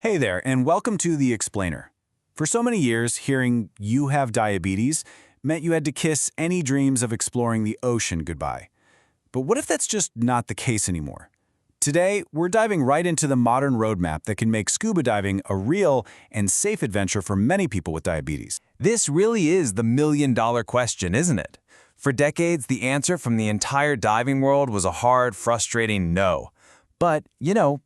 Hey there, and welcome to The Explainer. For so many years, hearing you have diabetes meant you had to kiss any dreams of exploring the ocean goodbye. But what if that's just not the case anymore? Today, we're diving right into the modern roadmap that can make scuba diving a real and safe adventure for many people with diabetes. This really is the million-dollar question, isn't it? For decades, the answer from the entire diving world was a hard, frustrating no. But,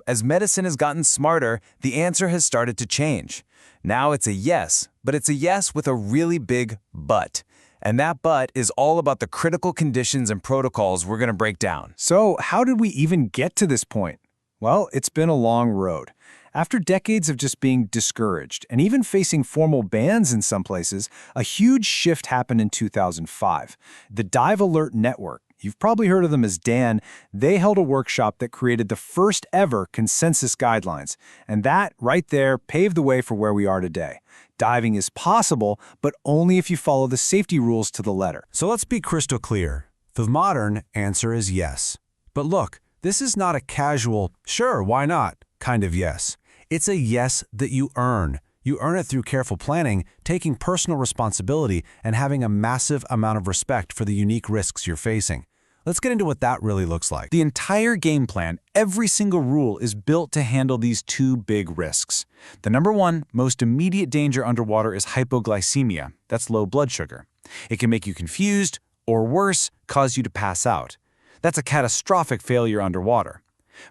as medicine has gotten smarter, the answer has started to change. Now it's a yes, but it's a yes with a really big but. And that but is all about the critical conditions and protocols we're going to break down. So how did we even get to this point? Well, it's been a long road. After decades of just being discouraged and even facing formal bans in some places, a huge shift happened in 2005. The Dive Alert Network, you've probably heard of them as DAN, they held a workshop that created the first ever consensus guidelines. And that, right there, paved the way for where we are today. Diving is possible, but only if you follow the safety rules to the letter. So let's be crystal clear. The modern answer is yes. But look, this is not a casual, sure, why not, kind of yes. It's a yes that you earn. You earn it through careful planning, taking personal responsibility, and having a massive amount of respect for the unique risks you're facing. Let's get into what that really looks like. The entire game plan, every single rule is built to handle these two big risks. The number one, most immediate danger underwater is hypoglycaemia. That's low blood sugar. It can make you confused, or worse, cause you to pass out. That's a catastrophic failure underwater.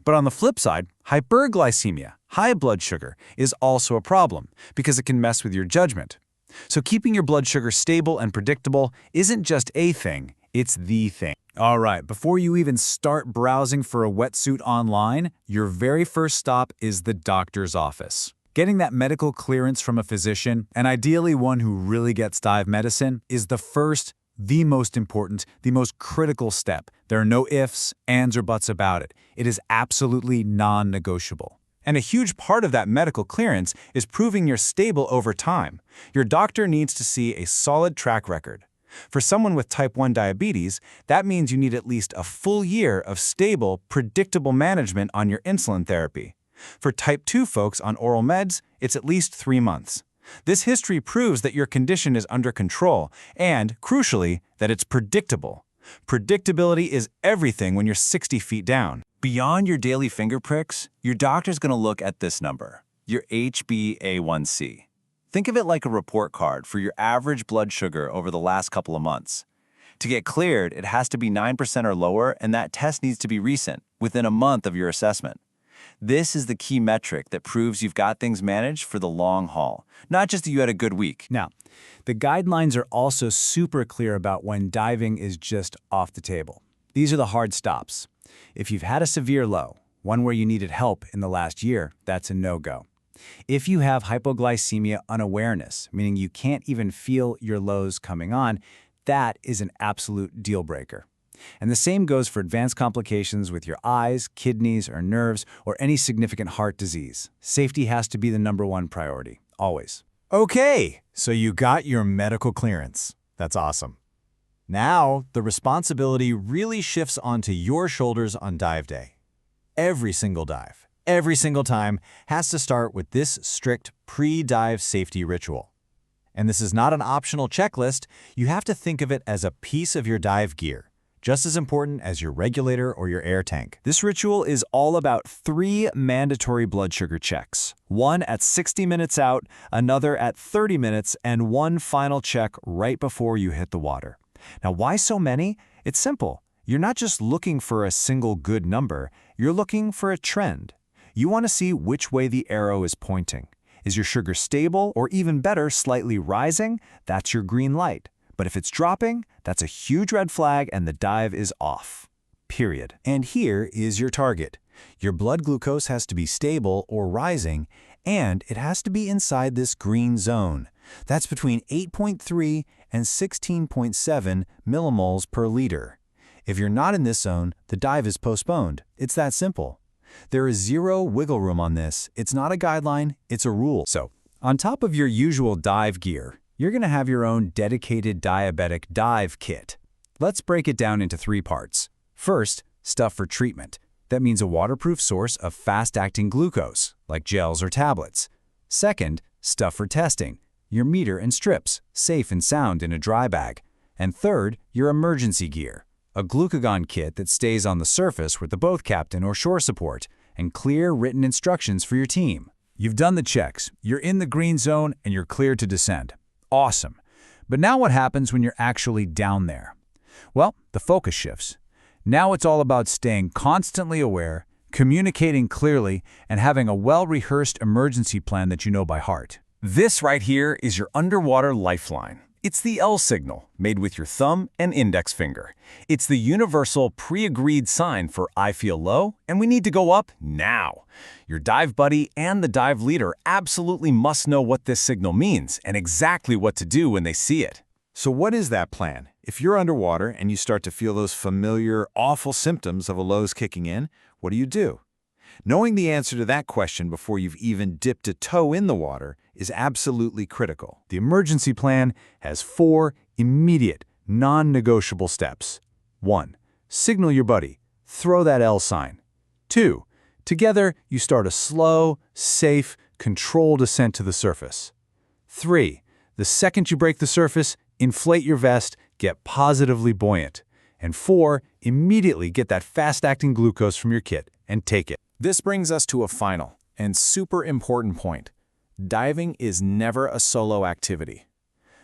But on the flip side, hyperglycemia, high blood sugar, is also a problem because it can mess with your judgment. So keeping your blood sugar stable and predictable isn't just a thing, it's the thing. All right, before you even start browsing for a wetsuit online, your very first stop is the doctor's office. Getting that medical clearance from a physician, and ideally one who really gets dive medicine, is the most important, the most critical step. There are no ifs, ands, or buts about it. It is absolutely non-negotiable. And a huge part of that medical clearance is proving you're stable over time. Your doctor needs to see a solid track record. For someone with type 1 diabetes, that means you need at least a full year of stable, predictable management on your insulin therapy. For type 2 folks on oral meds, it's at least 3 months. This history proves that your condition is under control and, crucially, that it's predictable. Predictability is everything when you're 60 feet down. Beyond your daily finger pricks, your doctor's going to look at this number, your HbA1c. Think of it like a report card for your average blood sugar over the last couple of months. To get cleared, it has to be 9% or lower, and that test needs to be recent, within a month of your assessment. This is the key metric that proves you've got things managed for the long haul, not just that you had a good week. Now, the guidelines are also super clear about when diving is just off the table. These are the hard stops. If you've had a severe low, one where you needed help in the last year, that's a no-go. If you have hypoglycemia unawareness, meaning you can't even feel your lows coming on, that is an absolute deal breaker. And the same goes for advanced complications with your eyes, kidneys, or nerves, or any significant heart disease. Safety has to be the number one priority, always. Okay, so you got your medical clearance. That's awesome. Now, the responsibility really shifts onto your shoulders on dive day. Every single dive, every single time, has to start with this strict pre-dive safety ritual. And this is not an optional checklist. You have to think of it as a piece of your dive gear, just as important as your regulator or your air tank. This ritual is all about 3 mandatory blood sugar checks. One at 60 minutes out, another at 30 minutes, and one final check right before you hit the water. Now, why so many? It's simple. You're not just looking for a single good number, you're looking for a trend. You want to see which way the arrow is pointing. Is your sugar stable, or even better, slightly rising? That's your green light. But if it's dropping, that's a huge red flag and the dive is off. Period. And here is your target. Your blood glucose has to be stable or rising, and it has to be inside this green zone. That's between 8.3 and 16.7 millimoles per liter. If you're not in this zone, the dive is postponed. It's that simple. There is zero wiggle room on this. It's not a guideline, it's a rule. So, on top of your usual dive gear, you're going to have your own dedicated diabetic dive kit. Let's break it down into 3 parts. First, stuff for treatment. That means a waterproof source of fast-acting glucose, like gels or tablets. Second, stuff for testing, your meter and strips, safe and sound in a dry bag. And third, your emergency gear, a glucagon kit that stays on the surface with the boat captain or shore support, and clear written instructions for your team. You've done the checks, you're in the green zone, and you're cleared to descend. Awesome. But now what happens when you're actually down there? Well, the focus shifts. Now it's all about staying constantly aware, communicating clearly, and having a well-rehearsed emergency plan that you know by heart. This right here is your underwater lifeline. It's the L signal, made with your thumb and index finger. It's the universal pre-agreed sign for I feel low and we need to go up now. Your dive buddy and the dive leader absolutely must know what this signal means and exactly what to do when they see it. So what is that plan? If you're underwater and you start to feel those familiar, awful symptoms of a lows kicking in, what do? Knowing the answer to that question before you've even dipped a toe in the water is absolutely critical. The emergency plan has 4 immediate, non-negotiable steps. 1. Signal your buddy. Throw that L sign. 2. Together, you start a slow, safe, controlled ascent to the surface. 3. The second you break the surface, inflate your vest, get positively buoyant. And 4. Immediately get that fast-acting glucose from your kit and take it. This brings us to a final and super important point. Diving is never a solo activity.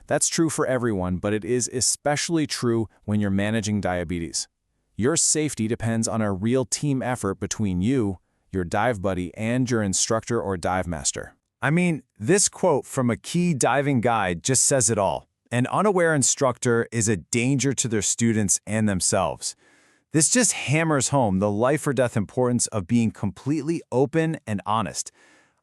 That's true for everyone, but it is especially true when you're managing diabetes. Your safety depends on a real team effort between you, your dive buddy, and your instructor or dive master. I mean, this quote from a key diving guide just says it all. An unaware instructor is a danger to their students and themselves. This just hammers home the life or death importance of being completely open and honest.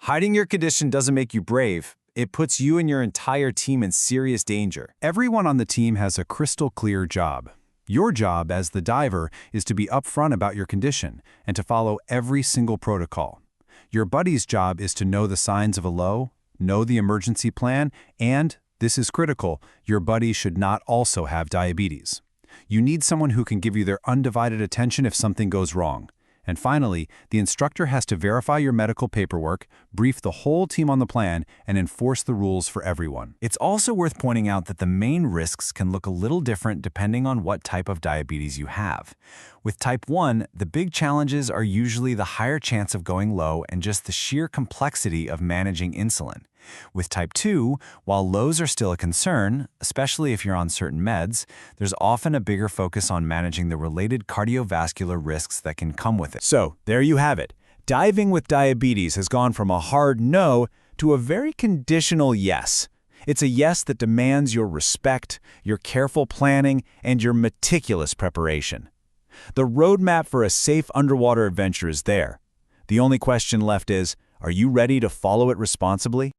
Hiding your condition doesn't make you brave. It puts you and your entire team in serious danger. Everyone on the team has a crystal clear job. Your job as the diver is to be upfront about your condition and to follow every single protocol. Your buddy's job is to know the signs of a low, know the emergency plan, and, this is critical, your buddy should not also have diabetes. You need someone who can give you their undivided attention if something goes wrong. And finally, the instructor has to verify your medical paperwork, brief the whole team on the plan, and enforce the rules for everyone. It's also worth pointing out that the main risks can look a little different depending on what type of diabetes you have. With type 1, the big challenges are usually the higher chance of going low and just the sheer complexity of managing insulin. With type 2, while lows are still a concern, especially if you're on certain meds, there's often a bigger focus on managing the related cardiovascular risks that can come with it. So, there you have it. Diving with diabetes has gone from a hard no to a very conditional yes. It's a yes that demands your respect, your careful planning, and your meticulous preparation. The roadmap for a safe underwater adventure is there. The only question left is, are you ready to follow it responsibly?